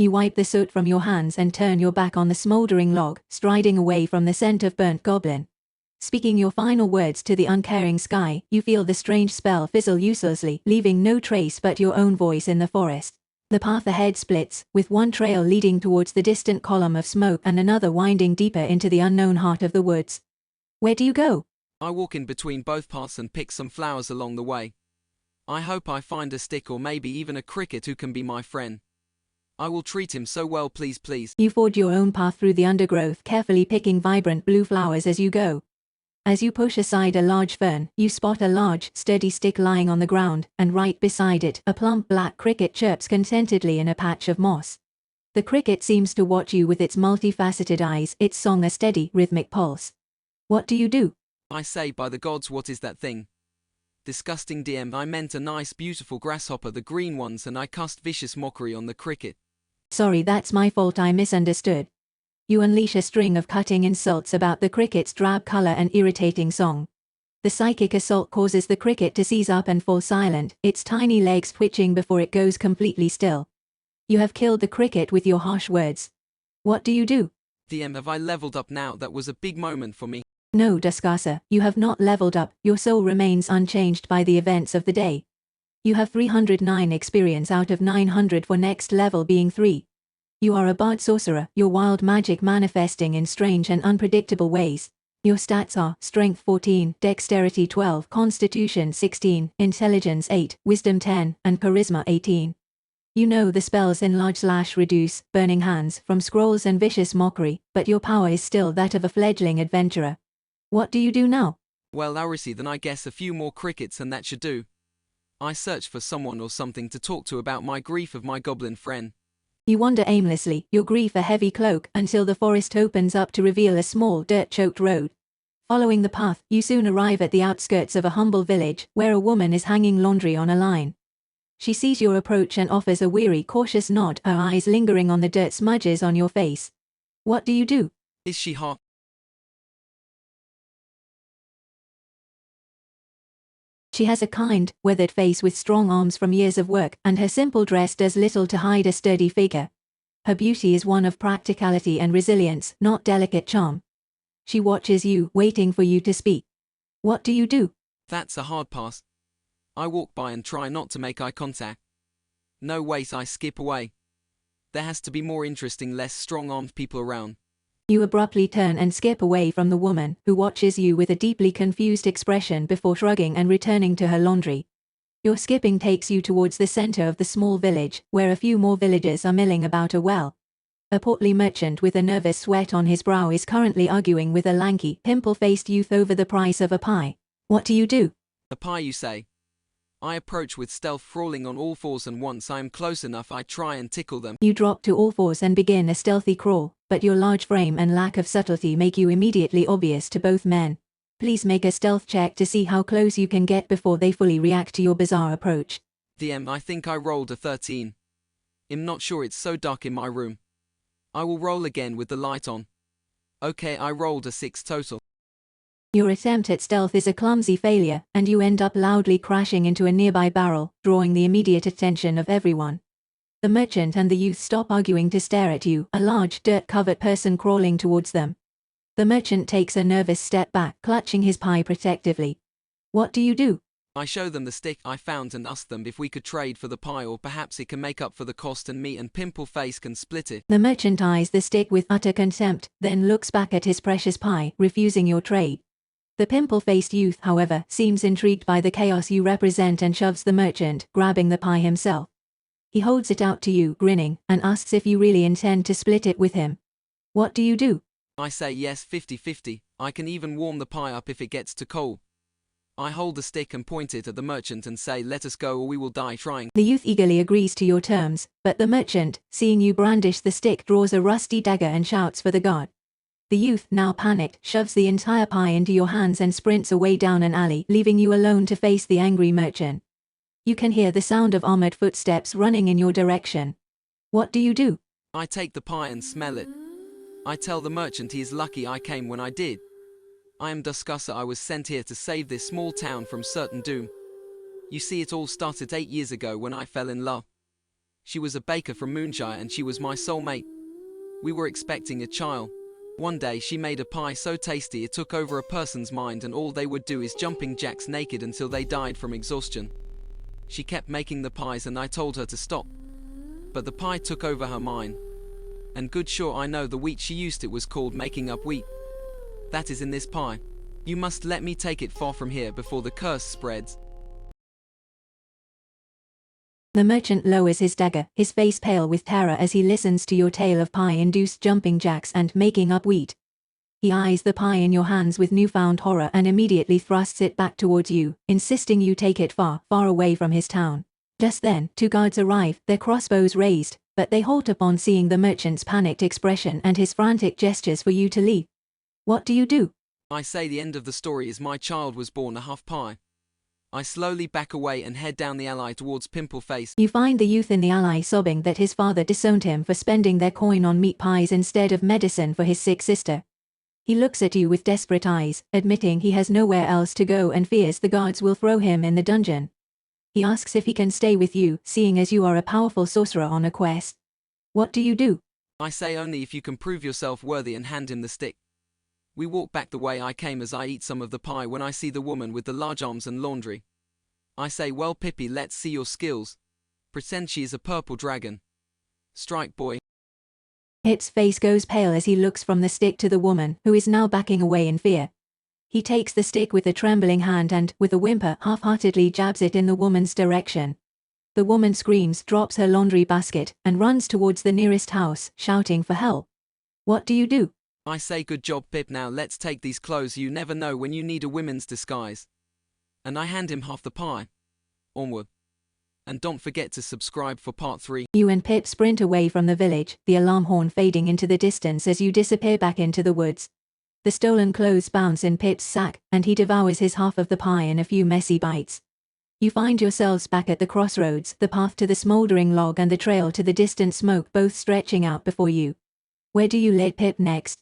You wipe the soot from your hands and turn your back on the smoldering log, striding away from the scent of burnt goblin. Speaking your final words to the uncaring sky, you feel the strange spell fizzle uselessly, leaving no trace but your own voice in the forest. The path ahead splits, with one trail leading towards the distant column of smoke and another winding deeper into the unknown heart of the woods. Where do you go? I walk in between both paths and pick some flowers along the way. I hope I find a stick or maybe even a cricket who can be my friend. I will treat him so well, please, please. You forge your own path through the undergrowth, carefully picking vibrant blue flowers as you go. As you push aside a large fern, you spot a large, sturdy stick lying on the ground, and right beside it, a plump black cricket chirps contentedly in a patch of moss. The cricket seems to watch you with its multifaceted eyes, its song a steady, rhythmic pulse. What do you do? I say, by the gods, what is that thing? Disgusting DM, I meant a nice beautiful grasshopper, the green ones, and I cast vicious mockery on the cricket. Sorry, that's my fault, I misunderstood. You unleash a string of cutting insults about the cricket's drab color and irritating song. The psychic assault causes the cricket to seize up and fall silent, its tiny legs twitching before it goes completely still. You have killed the cricket with your harsh words. What do you do? DM, have I leveled up now? That was a big moment for me. No, Duskasa, you have not leveled up, your soul remains unchanged by the events of the day. You have 309 experience out of 900 for next level being 3. You are a bard sorcerer, your wild magic manifesting in strange and unpredictable ways. Your stats are Strength 14, Dexterity 12, Constitution 16, Intelligence 8, Wisdom 10, and Charisma 18. You know the spells Enlarge/Reduce, Burning Hands from Scrolls and Vicious Mockery, but your power is still that of a fledgling adventurer. What do you do now? Well, Arisy, then I guess a few more crickets and that should do. I search for someone or something to talk to about my grief of my goblin friend. You wander aimlessly, your grief a heavy cloak, until the forest opens up to reveal a small, dirt-choked road. Following the path, you soon arrive at the outskirts of a humble village, where a woman is hanging laundry on a line. She sees your approach and offers a weary, cautious nod, her eyes lingering on the dirt smudges on your face. What do you do? Is she hot? She has a kind, weathered face with strong arms from years of work, and her simple dress does little to hide a sturdy figure. Her beauty is one of practicality and resilience, not delicate charm. She watches you, waiting for you to speak. What do you do? That's a hard pass. I walk by and try not to make eye contact. No ways, I skip away. There has to be more interesting, less strong-armed people around. You abruptly turn and skip away from the woman, who watches you with a deeply confused expression before shrugging and returning to her laundry. Your skipping takes you towards the center of the small village, where a few more villagers are milling about a well. A portly merchant with a nervous sweat on his brow is currently arguing with a lanky, pimple-faced youth over the price of a pie. What do you do? A pie, you say? I approach with stealth, crawling on all fours, and once I am close enough I try and tickle them. You drop to all fours and begin a stealthy crawl, but your large frame and lack of subtlety make you immediately obvious to both men. Please make a stealth check to see how close you can get before they fully react to your bizarre approach. DM, I think I rolled a 13. I'm not sure, it's so dark in my room. I will roll again with the light on. Okay, I rolled a 6 total. Your attempt at stealth is a clumsy failure, and you end up loudly crashing into a nearby barrel, drawing the immediate attention of everyone. The merchant and the youth stop arguing to stare at you, a large, dirt-covered person crawling towards them. The merchant takes a nervous step back, clutching his pie protectively. What do you do? I show them the stick I found and ask them if we could trade for the pie, or perhaps it can make up for the cost and me and Pimple Face can split it. The merchant eyes the stick with utter contempt, then looks back at his precious pie, refusing your trade. The pimple-faced youth, however, seems intrigued by the chaos you represent and shoves the merchant, grabbing the pie himself. He holds it out to you, grinning, and asks if you really intend to split it with him. What do you do? I say yes, 50-50, I can even warm the pie up if it gets too cold. I hold the stick and point it at the merchant and say, let us go or we will die trying. The youth eagerly agrees to your terms, but the merchant, seeing you brandish the stick, draws a rusty dagger and shouts for the guard. The youth, now panicked, shoves the entire pie into your hands and sprints away down an alley, leaving you alone to face the angry merchant. You can hear the sound of armored footsteps running in your direction. What do you do? I take the pie and smell it. I tell the merchant he is lucky I came when I did. I am Duskasa, I was sent here to save this small town from certain doom. You see, it all started 8 years ago when I fell in love. She was a baker from Moonshire and she was my soulmate. We were expecting a child. One day she made a pie so tasty it took over a person's mind and all they would do is jumping jacks naked until they died from exhaustion. She kept making the pies and I told her to stop. But the pie took over her mind. And good sure I know the wheat she used, it was called making up wheat. That is in this pie. You must let me take it far from here before the curse spreads. The merchant lowers his dagger, his face pale with terror as he listens to your tale of pie-induced jumping jacks and making up wheat. He eyes the pie in your hands with newfound horror and immediately thrusts it back towards you, insisting you take it far, far away from his town. Just then, 2 guards arrive, their crossbows raised, but they halt upon seeing the merchant's panicked expression and his frantic gestures for you to leave. What do you do? I say the end of the story is my child was born a half pie. I slowly back away and head down the alley towards Pimple Face. You find the youth in the alley sobbing that his father disowned him for spending their coin on meat pies instead of medicine for his sick sister. He looks at you with desperate eyes, admitting he has nowhere else to go and fears the guards will throw him in the dungeon. He asks if he can stay with you, seeing as you are a powerful sorcerer on a quest. What do you do? I say only if you can prove yourself worthy and hand him the stick. We walk back the way I came as I eat some of the pie when I see the woman with the large arms and laundry. I say, well Pippi, let's see your skills. Pretend she is a purple dragon. Strike, boy. Pip's face goes pale as he looks from the stick to the woman, who is now backing away in fear. He takes the stick with a trembling hand and, with a whimper, half-heartedly jabs it in the woman's direction. The woman screams, drops her laundry basket, and runs towards the nearest house, shouting for help. What do you do? I say, good job Pip, now let's take these clothes, you never know when you need a women's disguise. And I hand him half the pie. Onward. And don't forget to subscribe for part 3. You and Pip sprint away from the village, the alarm horn fading into the distance as you disappear back into the woods. The stolen clothes bounce in Pip's sack, and he devours his half of the pie in a few messy bites. You find yourselves back at the crossroads, the path to the smoldering log and the trail to the distant smoke both stretching out before you. Where do you lead Pip next?